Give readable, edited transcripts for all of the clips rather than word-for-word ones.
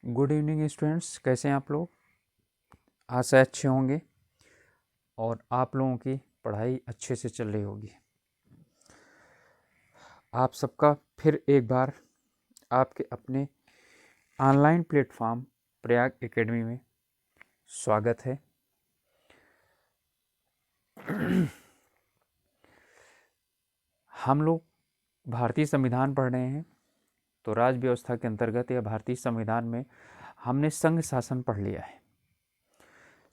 Good evening students, कैसे हैं आप लोग। आशा अच्छे होंगे और आप लोगों की पढ़ाई अच्छे से चल रही होगी। आप सबका फिर एक बार आपके अपने ऑनलाइन प्लेटफॉर्म प्रयाग एकेडमी में स्वागत है। हम लोग भारतीय संविधान पढ़ रहे हैं, तो राज व्यवस्था के अंतर्गत या भारतीय संविधान में हमने संघ शासन पढ़ लिया है।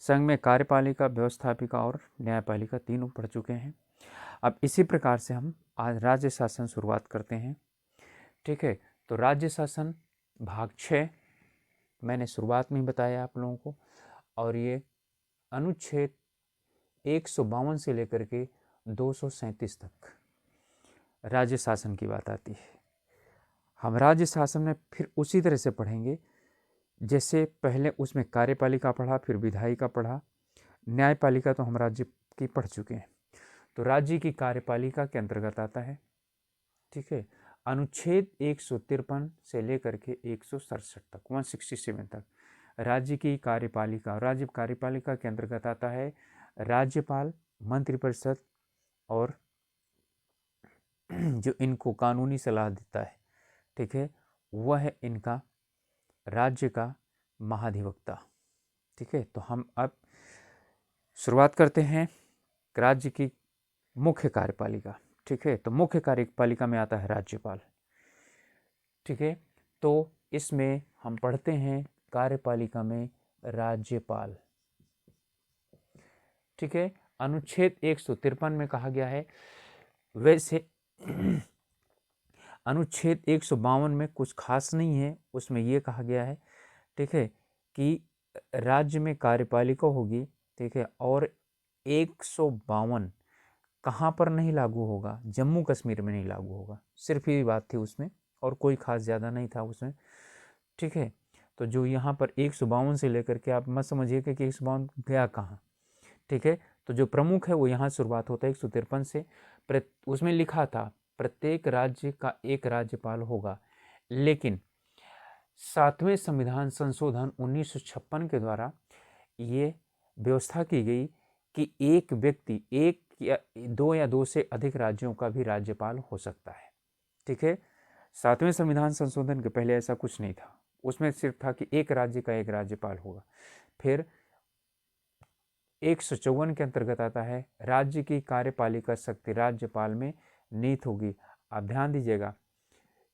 संघ में कार्यपालिका, व्यवस्थापिका और न्यायपालिका तीनों पढ़ चुके हैं। अब इसी प्रकार से हम आज राज्य शासन शुरुआत करते हैं। ठीक है, तो राज्य शासन भाग 6 मैंने शुरुआत में ही बताया आप लोगों को, और ये अनुच्छेद 152 से लेकर के 237 तक राज्य शासन की बात आती है। हम राज्य शासन में फिर उसी तरह से पढ़ेंगे जैसे पहले उसमें कार्यपालिका पढ़ा, फिर विधायिका पढ़ा, न्यायपालिका तो हम राज्य की पढ़ चुके हैं। तो राज्य की कार्यपालिका के अंतर्गत आता है, ठीक है, अनुच्छेद 153 से लेकर के 167 तक, 167 तक राज्य की कार्यपालिका। राज्य कार्यपालिका के अंतर्गत आता है राज्यपाल, मंत्रिपरिषद और जो इनको कानूनी सलाह देता है, ठीक है, वह है इनका राज्य का महाधिवक्ता। ठीक है, तो हम अब शुरुआत करते हैं राज्य की मुख्य कार्यपालिका। ठीक है, तो मुख्य कार्यपालिका में आता है राज्यपाल। ठीक है, तो इसमें हम पढ़ते हैं कार्यपालिका में राज्यपाल। ठीक है, अनुच्छेद 153 में कहा गया है, वैसे अनुच्छेद 152 में कुछ खास नहीं है, उसमें यह कहा गया है, ठीक है, कि राज्य में कार्यपालिका होगी। ठीक है, और 152 कहाँ पर नहीं लागू होगा? जम्मू कश्मीर में नहीं लागू होगा, सिर्फ ये बात थी उसमें, और कोई खास ज़्यादा नहीं था उसमें। ठीक है, तो जो यहाँ पर 152 से लेकर के आप मत समझिए कि 152 गया कहाँ। ठीक है, तो जो प्रमुख है वो यहाँ शुरुआत होता है 153 से। उसमें लिखा था प्रत्येक राज्य का एक राज्यपाल होगा, लेकिन 7वें संविधान संशोधन 1956 के द्वारा ये व्यवस्था की गई कि एक व्यक्ति एक या दो से अधिक राज्यों का भी राज्यपाल हो सकता है। ठीक है, 7वें संविधान संशोधन के पहले ऐसा कुछ नहीं था, उसमें सिर्फ था कि एक राज्य का एक राज्यपाल होगा। फिर 154 के अंतर्गत आता है राज्य की कार्यपालिका शक्ति राज्यपाल में निहित होगी। आप ध्यान दीजिएगा,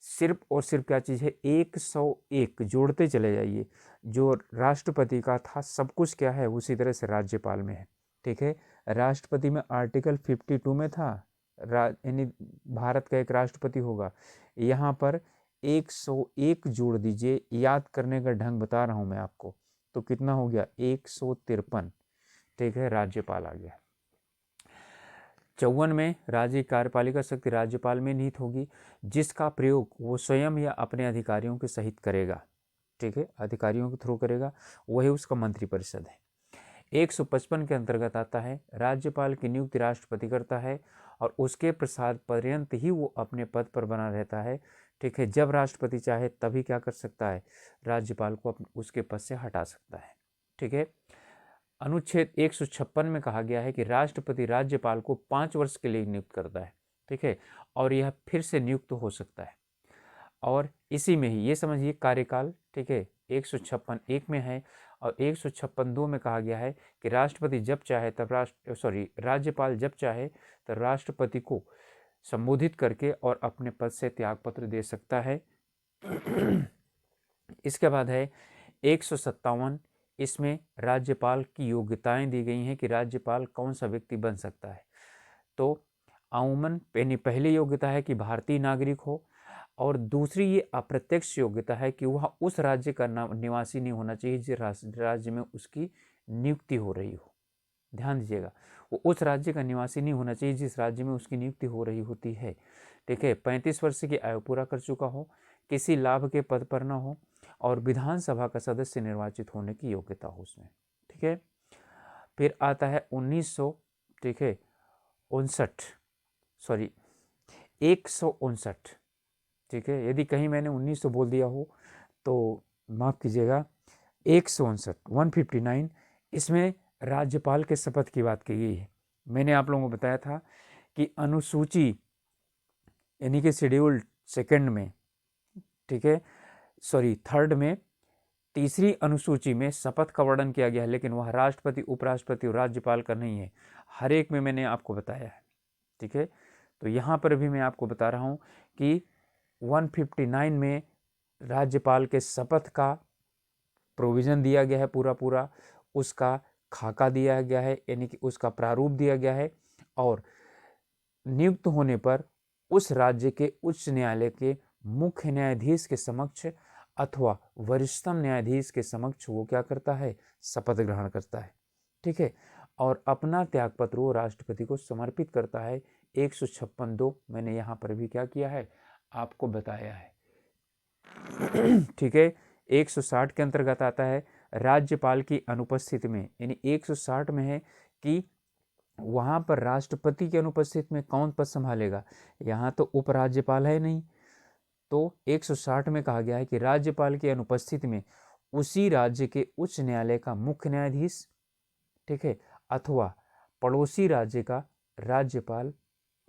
सिर्फ और सिर्फ क्या चीज़ है, 101 जोड़ते चले जाइए। जो राष्ट्रपति का था सब कुछ क्या है उसी तरह से राज्यपाल में है। ठीक है, राष्ट्रपति में आर्टिकल 52 में था, यानी भारत का एक राष्ट्रपति होगा। यहाँ पर 101 जोड़ दीजिए, याद करने का ढंग बता रहा हूँ मैं आपको, तो कितना हो गया? 153। ठीक है, राज्यपाल आ गया। 54 में राज्य कार्यपालिका शक्ति राज्यपाल में निहित होगी, जिसका प्रयोग वो स्वयं या अपने अधिकारियों के सहित करेगा। ठीक है, अधिकारियों के थ्रू करेगा, वही उसका मंत्रिपरिषद है। 155 के अंतर्गत आता है राज्यपाल की नियुक्ति राष्ट्रपति करता है, और उसके प्रसाद पर्यंत ही वो अपने पद पर बना रहता है। ठीक है, जब राष्ट्रपति चाहे तभी क्या कर सकता है, राज्यपाल को उसके पद से हटा सकता है। ठीक है, अनुच्छेद 156 में कहा गया है कि राष्ट्रपति राज्यपाल को 5 वर्ष के लिए नियुक्त करता है। ठीक है, और यह फिर से नियुक्त हो सकता है, और इसी में ही ये समझिए कार्यकाल। ठीक है, 156(1) में है, और 156(2) में कहा गया है कि राष्ट्रपति जब चाहे तब राज्यपाल जब चाहे तो राष्ट्रपति को संबोधित करके और अपने पद से त्यागपत्र दे सकता है। इसके बाद है 157, इसमें राज्यपाल की योग्यताएं दी गई हैं कि राज्यपाल कौन सा व्यक्ति बन सकता है। तो अमूमन पहली योग्यता है कि भारतीय नागरिक हो, और दूसरी ये अप्रत्यक्ष योग्यता है कि वह उस राज्य का निवासी नहीं होना चाहिए जिस राज्य में उसकी नियुक्ति हो रही हो। ध्यान दीजिएगा, वो उस राज्य का निवासी नहीं होना चाहिए जिस राज्य में उसकी नियुक्ति हो रही होती है। ठीक है, 35 वर्ष की आयु पूरा कर चुका हो, किसी लाभ के पद पर न हो, और विधानसभा का सदस्य निर्वाचित होने की योग्यता हो उसमें। ठीक है, फिर आता है 1900, ठीक है, 159। ठीक है, यदि कहीं मैंने 1900 बोल दिया हो तो माफ़ कीजिएगा 159 इसमें राज्यपाल के शपथ की बात की गई है। मैंने आप लोगों को बताया था कि अनुसूची यानी कि शेड्यूल सेकंड में, ठीक है, सॉरी थर्ड में, तीसरी अनुसूची में शपथ का वर्णन किया गया है, लेकिन वह राष्ट्रपति, उपराष्ट्रपति और राज्यपाल का नहीं है। हर एक में मैंने आपको बताया है, ठीक है। तो यहाँ पर भी मैं आपको बता रहा हूँ कि 159 में राज्यपाल के शपथ का प्रोविज़न दिया गया है, पूरा पूरा उसका खाका दिया गया है, यानी कि उसका प्रारूप दिया गया है, और नियुक्त होने पर उस राज्य के उच्च न्यायालय के मुख्य न्यायाधीश के समक्ष अथवा वरिष्ठतम न्यायाधीश के समक्ष वो क्या करता है, शपथ ग्रहण करता है, ठीक है। और अपना त्यागपत्र वो राष्ट्रपति को समर्पित करता है। 156(2) मैंने यहाँ पर भी क्या किया है, आपको बताया है, ठीक है। 160 के अंतर्गत आता है राज्यपाल की अनुपस्थिति में, यानी 160 में है कि वहाँ पर राष्ट्रपति की अनुपस्थिति में कौन पद संभालेगा। यहाँ तो उपराज्यपाल है नहीं, तो 160 में कहा गया है कि राज्यपाल की अनुपस्थिति में उसी राज्य के उच्च न्यायालय का मुख्य न्यायाधीश, ठीक है, अथवा पड़ोसी राज्य का राज्यपाल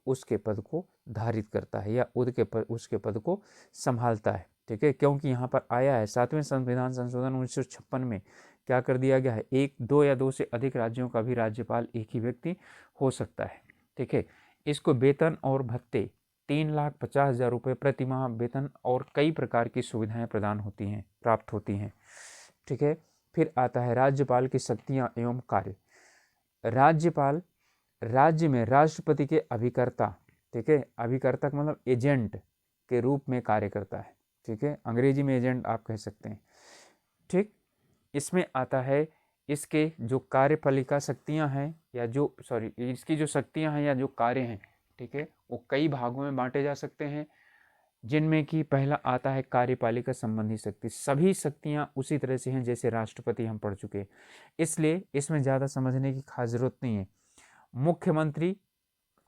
उसके पद को धारित करता है या उसके पद को संभालता है, ठीक है। क्योंकि यहाँ पर आया है 7वें संविधान संशोधन 1956 में क्या कर दिया गया है, 1, 2 या 2 से अधिक राज्यों का भी राज्यपाल एक ही व्यक्ति हो सकता है, ठीक है। इसको वेतन और भत्ते 3,50,000 रुपये प्रति माह वेतन और कई प्रकार की सुविधाएं प्रदान होती हैं, प्राप्त होती हैं, ठीक है। फिर आता है राज्यपाल की शक्तियां एवं कार्य। राज्यपाल राज्य में राष्ट्रपति के अभिकर्ता, ठीक है, अभिकर्ता का मतलब एजेंट के रूप में कार्य करता है, ठीक है, अंग्रेजी में एजेंट आप कह सकते हैं, ठीक। इसमें आता है इसके जो कार्यपालिका शक्तियां हैं या जो इसकी जो शक्तियां हैं या जो कार्य हैं, ठीक है, वो कई भागों में बांटे जा सकते हैं, जिनमें कि पहला आता है कार्यपालिका संबंधी शक्ति। सभी शक्तियां उसी तरह से हैं जैसे राष्ट्रपति हम पढ़ चुके हैं, इसलिए इसमें ज़्यादा समझने की खास जरूरत नहीं है। मुख्यमंत्री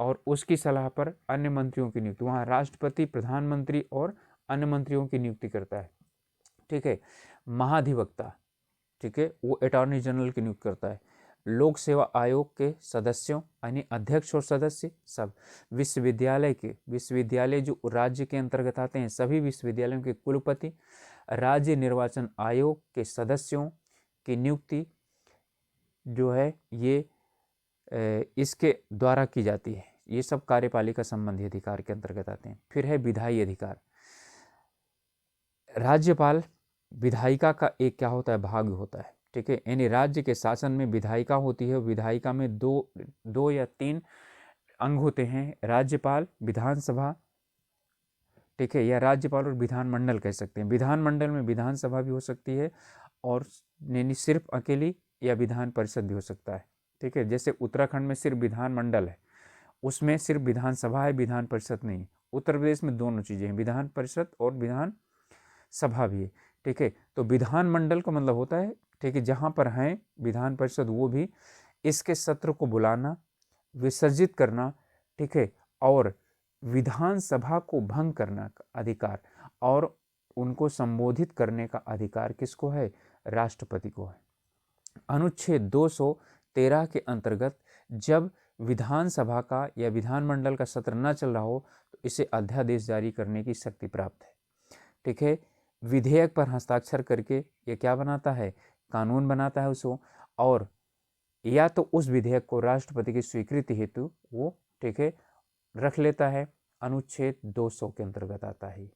और उसकी सलाह पर अन्य मंत्रियों की नियुक्ति, वहाँ राष्ट्रपति, प्रधानमंत्री और अन्य मंत्रियों की नियुक्ति करता है, ठीक है। महाधिवक्ता, ठीक है, वो अटॉर्नी जनरल की नियुक्ति करता है। लोक सेवा आयोग के सदस्यों यानी अध्यक्ष और सदस्य सब, विश्वविद्यालय जो राज्य के अंतर्गत आते हैं सभी विश्वविद्यालयों के कुलपति, राज्य निर्वाचन आयोग के सदस्यों की नियुक्ति जो है ये इसके द्वारा की जाती है। ये सब कार्यपालिका संबंधी अधिकार के अंतर्गत आते हैं। फिर है विधायी अधिकार। राज्यपाल विधायिका का एक क्या होता है, भाग होता है, ठीक है, यानी राज्य के शासन में विधायिका होती है, विधायिका में दो या 3 अंग होते हैं, राज्यपाल, विधानसभा, ठीक है, या राज्यपाल और विधानमंडल कह सकते हैं। विधानमंडल में विधानसभा भी हो सकती है और यानी सिर्फ अकेली, या विधान परिषद भी हो सकता है, ठीक है। जैसे उत्तराखंड में सिर्फ विधानमंडल है, उसमें सिर्फ विधानसभा है, विधान परिषद नहीं। उत्तर प्रदेश में दोनों चीज़ें हैं, विधान परिषद और विधान सभा भी है, ठीक है। तो विधानमंडल का मतलब होता है, ठीक है, जहाँ पर हैं विधान परिषद वो भी इसके सत्र को बुलाना, विसर्जित करना, ठीक है, और विधानसभा को भंग करना का अधिकार और उनको संबोधित करने का अधिकार किसको है, राष्ट्रपति को है। अनुच्छेद 213 के अंतर्गत जब विधानसभा का या विधानमंडल का सत्र न चल रहा हो तो इसे अध्यादेश जारी करने की शक्ति प्राप्त है, ठीक है। विधेयक पर हस्ताक्षर करके ये क्या बनाता है, कानून बनाता है उसको, और या तो उस विधेयक को राष्ट्रपति की स्वीकृति हेतु वो, ठीक है, रख लेता है। अनुच्छेद 200 के अंतर्गत आता है,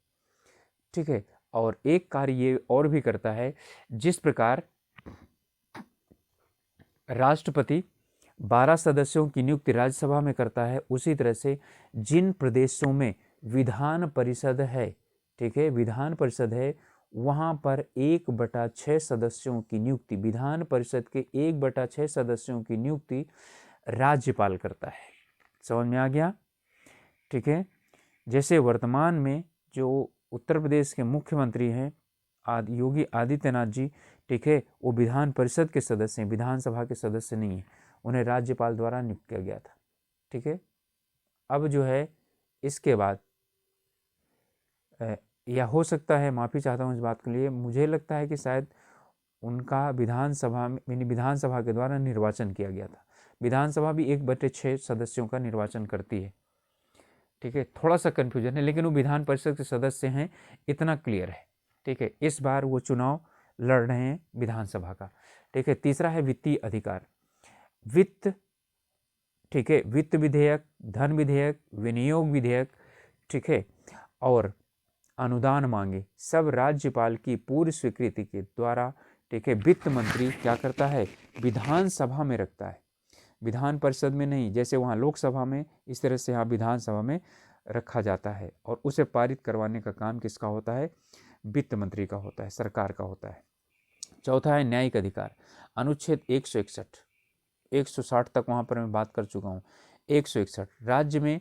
ठीक है। और एक कार्य ये और भी करता है, जिस प्रकार राष्ट्रपति 12 सदस्यों की नियुक्ति राज्यसभा में करता है, उसी तरह से जिन प्रदेशों में विधान परिषद है, ठीक है, विधान परिषद है, वहाँ पर 1/6 सदस्यों की नियुक्ति, विधान परिषद के 1/6 सदस्यों की नियुक्ति राज्यपाल करता है। समझ में आ गया, ठीक है। जैसे वर्तमान में जो उत्तर प्रदेश के मुख्यमंत्री हैं योगी आदित्यनाथ जी, ठीक है, वो विधान परिषद के सदस्य हैं, विधानसभा के सदस्य नहीं है, उन्हें राज्यपाल द्वारा नियुक्त किया गया था, ठीक है। अब जो है इसके बाद या हो सकता है, माफ़ी चाहता हूँ इस बात के लिए, मुझे लगता है कि शायद उनका विधानसभा में, यानी विधानसभा के द्वारा निर्वाचन किया गया था। विधानसभा भी 1/6 सदस्यों का निर्वाचन करती है, ठीक है। थोड़ा सा कन्फ्यूजन है, लेकिन वो विधान परिषद के सदस्य हैं, इतना क्लियर है, ठीक है। इस बार वो चुनाव लड़ रहे हैं विधानसभा का, ठीक है। तीसरा है वित्तीय अधिकार, वित्त, ठीक है, वित्त विधेयक, धन विधेयक, विनियोग विधेयक, ठीक है, और अनुदान मांगे, सब राज्यपाल की पूर्व स्वीकृति के द्वारा, ठीक है, वित्त मंत्री क्या करता है, विधानसभा में रखता है, विधान परिषद में नहीं। जैसे वहाँ लोकसभा में, इस तरह से यहाँ विधानसभा में रखा जाता है, और उसे पारित करवाने का काम किसका होता है, वित्त मंत्री का होता है, सरकार का होता है। चौथा है न्यायिक अधिकार, अनुच्छेद 161, 160 तक वहाँ पर मैं बात कर चुका हूँ। 161 राज्य में,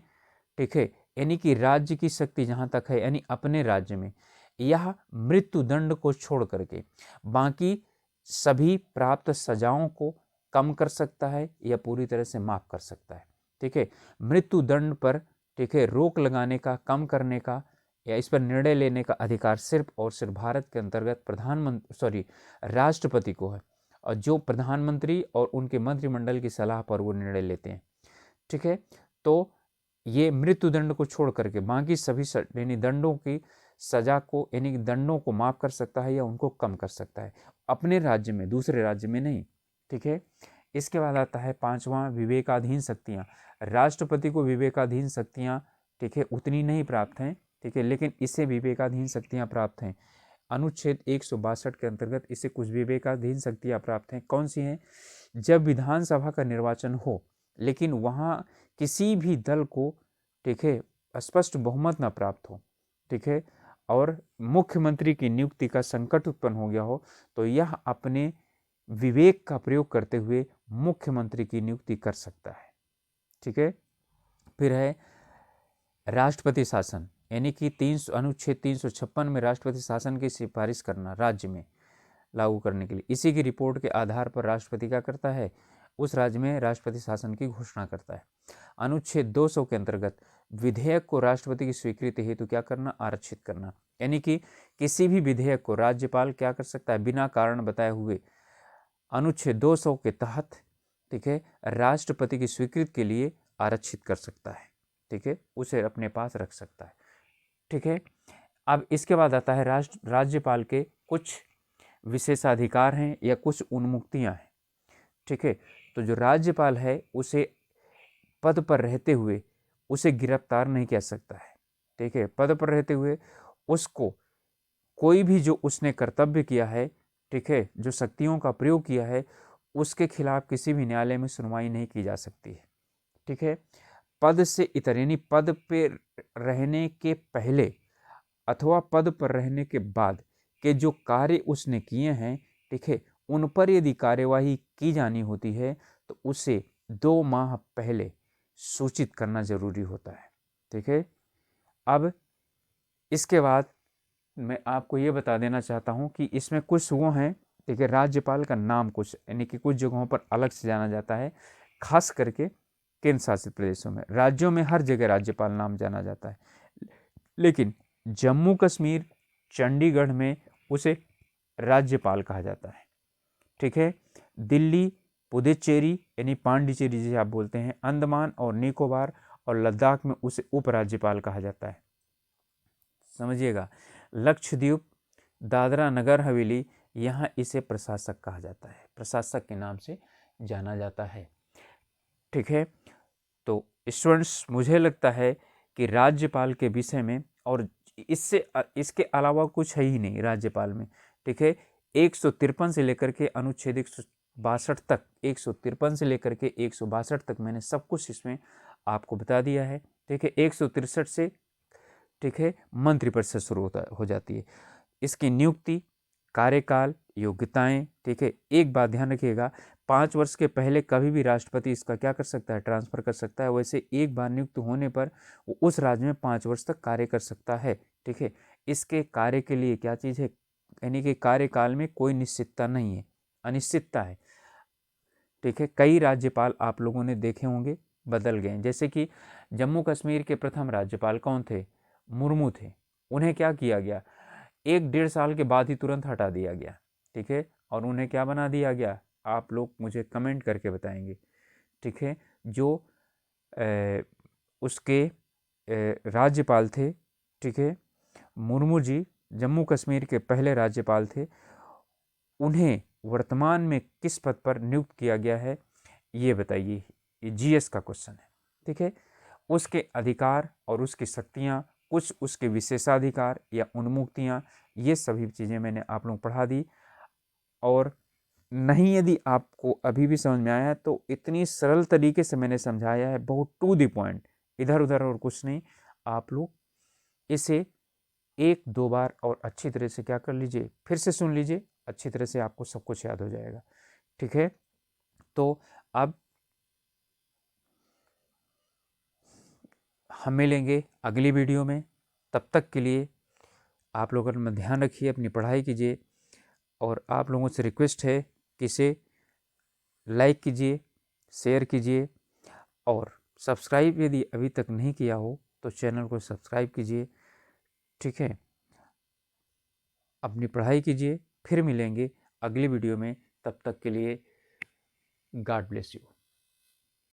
ठीक है, यानी कि राज्य की शक्ति जहाँ तक है, यानी अपने राज्य में यह मृत्यु दंड को छोड़ करके बाकी सभी प्राप्त सजाओं को कम कर सकता है या पूरी तरह से माफ कर सकता है, ठीक है। मृत्यु दंड पर, ठीक है, रोक लगाने का, कम करने का या इस पर निर्णय लेने का अधिकार सिर्फ और सिर्फ भारत के अंतर्गत राष्ट्रपति को है, और जो प्रधानमंत्री और उनके मंत्रिमंडल की सलाह पर वो निर्णय लेते हैं, ठीक है। तो ये मृत्यु दंड को छोड़ करके बाकी सभी यानी दंडों की सजा को, यानी दंडों को माफ कर सकता है या उनको कम कर सकता है, अपने राज्य में, दूसरे राज्य में नहीं, ठीक है। इसके बाद आता है पांचवा, विवेकाधीन शक्तियाँ। राष्ट्रपति को विवेकाधीन शक्तियाँ, ठीक है, उतनी नहीं प्राप्त हैं, ठीक है, लेकिन इसे विवेकाधीन शक्तियाँ प्राप्त हैं। अनुच्छेद 162 के अंतर्गत इसे कुछ विवेकाधीन शक्तियाँ प्राप्त हैं। कौन सी हैं? जब विधानसभा का निर्वाचन हो लेकिन वहाँ किसी भी दल को, ठीक है, स्पष्ट बहुमत न प्राप्त हो, ठीक है, और मुख्यमंत्री की नियुक्ति का संकट उत्पन्न हो गया हो, तो यह अपने विवेक का प्रयोग करते हुए मुख्यमंत्री की नियुक्ति कर सकता है, ठीक है। फिर है राष्ट्रपति शासन, यानी कि अनुच्छेद 356 में राष्ट्रपति शासन की सिफारिश करना राज्य में लागू करने के लिए। इसी की रिपोर्ट के आधार पर राष्ट्रपति क्या करता है, उस राज्य में राष्ट्रपति शासन की घोषणा करता है। अनुच्छेद 200 के अंतर्गत विधेयक को राष्ट्रपति की स्वीकृति हेतु क्या करना, आरक्षित करना, यानी कि किसी भी विधेयक को राज्यपाल क्या कर सकता है, बिना कारण बताए हुए अनुच्छेद 200 के तहत, ठीक है, राष्ट्रपति की स्वीकृति के लिए आरक्षित कर सकता है, ठीक है, उसे अपने पास रख सकता है, ठीक है। अब इसके बाद आता है राज्यपाल के कुछ विशेषाधिकार हैं या कुछ उन्मुक्तियां हैं, ठीक है। तो जो राज्यपाल है उसे पद पर रहते हुए उसे गिरफ्तार नहीं किया सकता है, ठीक है। पद पर रहते हुए उसको कोई भी जो उसने कर्तव्य किया है, ठीक है, जो शक्तियों का प्रयोग किया है, उसके खिलाफ किसी भी न्यायालय में सुनवाई नहीं की जा सकती है, ठीक है। पद से इतर, यानी पद पे रहने के पहले अथवा पद पर रहने के बाद के जो कार्य उसने किए हैं, ठीक है, उन पर यदि कार्यवाही की जानी होती है तो उसे 2 माह पहले सूचित करना जरूरी होता है, ठीक है। अब इसके बाद मैं आपको ये बता देना चाहता हूँ कि इसमें कुछ वो हैं, ठीक है, राज्यपाल का नाम कुछ, यानी कि कुछ जगहों पर अलग से जाना जाता है, खास करके केंद्र शासित प्रदेशों में। राज्यों में हर जगह राज्यपाल नाम जाना जाता है, लेकिन जम्मू कश्मीर, चंडीगढ़ में उसे राज्यपाल कहा जाता है, ठीक है। दिल्ली, पुदुचेरी यानी पांडिचेरी जिसे आप बोलते हैं, अंडमान और निकोबार और लद्दाख में उसे उपराज्यपाल कहा जाता है, समझिएगा। लक्षद्वीप, दादरा नगर हवेली, यहाँ इसे प्रशासक कहा जाता है, प्रशासक के नाम से जाना जाता है, ठीक है। तो स्टूडेंट्स, मुझे लगता है कि राज्यपाल के विषय में, और इसके अलावा कुछ है ही नहीं राज्यपाल में, ठीक है। 153 से लेकर के अनुच्छेद 162 तक, 153 से लेकर के 162 तक मैंने सब कुछ इसमें आपको बता दिया है, ठीक है। 163 से, ठीक है, मंत्रिपरिषद शुरू हो जाती है। इसकी नियुक्ति, कार्यकाल, योग्यताएं, ठीक है। एक बात ध्यान रखिएगा, 5 वर्ष के पहले कभी भी राष्ट्रपति इसका क्या कर सकता है, ट्रांसफर कर सकता है। वैसे एक बार नियुक्त होने पर वो उस राज्य में 5 वर्ष तक कार्य कर सकता है, ठीक है। इसके कार्य के लिए क्या चीज़ है, यानी कि कार्यकाल में कोई निश्चितता नहीं है, अनिश्चितता है, ठीक है। कई राज्यपाल आप लोगों ने देखे होंगे बदल गए, जैसे कि जम्मू कश्मीर के प्रथम राज्यपाल कौन थे, मुर्मू थे, उन्हें क्या किया गया, 1 डेढ़ साल के बाद ही तुरंत हटा दिया गया, ठीक है। और उन्हें क्या बना दिया गया, आप लोग मुझे कमेंट करके बताएंगे, ठीक है। जो उसके राज्यपाल थे, ठीक है, मुर्मू जी जम्मू कश्मीर के पहले राज्यपाल थे, उन्हें वर्तमान में किस पद पर नियुक्त किया गया है, ये बताइए। ये जीएस का क्वेश्चन है, ठीक है। उसके अधिकार और उसकी शक्तियाँ, कुछ उसके विशेषाधिकार या उन्मुक्तियाँ, ये सभी चीज़ें मैंने आप लोग पढ़ा दी। और नहीं, यदि आपको अभी भी समझ में आया है तो इतनी सरल तरीके से मैंने समझाया है, बहुत टू द पॉइंट, इधर उधर और कुछ नहीं। आप लोग इसे 1-2 बार और अच्छी तरह से क्या कर लीजिए, फिर से सुन लीजिए, अच्छी तरह से आपको सब कुछ याद हो जाएगा, ठीक है। तो अब हम मिलेंगे अगली वीडियो में, तब तक के लिए आप लोग अपना ध्यान रखिए, अपनी पढ़ाई कीजिए। और आप लोगों से रिक्वेस्ट है कि इसे लाइक कीजिए, शेयर कीजिए, और सब्सक्राइब यदि अभी तक नहीं किया हो तो चैनल को सब्सक्राइब कीजिए, ठीक है। अपनी पढ़ाई कीजिए, फिर मिलेंगे अगली वीडियो में, तब तक के लिए गॉड ब्लेस यू।